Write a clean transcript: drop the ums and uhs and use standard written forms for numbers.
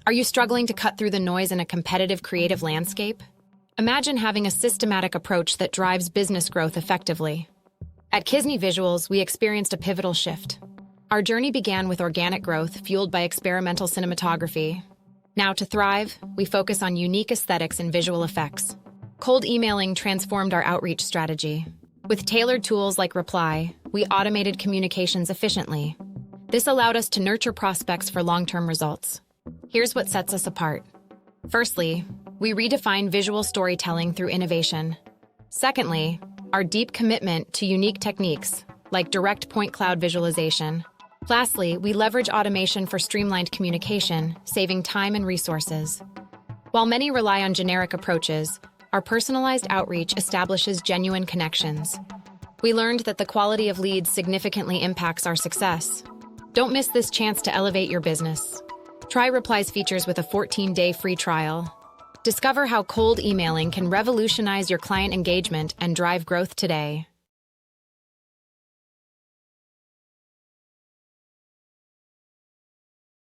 Are you struggling to cut through the noise in a competitive creative landscape? Imagine having a systematic approach that drives business growth effectively. At Kizny Visuals, we experienced a pivotal shift. Our journey began with organic growth fueled by experimental cinematography. Now, to thrive, we focus on unique aesthetics and visual effects. Cold emailing transformed our outreach strategy. With tailored tools like Reply, we automated communications efficiently. This allowed us to nurture prospects for long-term results. Here's what sets us apart. Firstly, we redefine visual storytelling through innovation. Secondly, our deep commitment to unique techniques, like direct point cloud visualization. Lastly, we leverage automation for streamlined communication, saving time and resources. While many rely on generic approaches, our personalized outreach establishes genuine connections. We learned that the quality of leads significantly impacts our success. Don't miss this chance to elevate your business. Try Reply's features with a 14-day free trial. Discover how cold emailing can revolutionize your client engagement and drive growth today.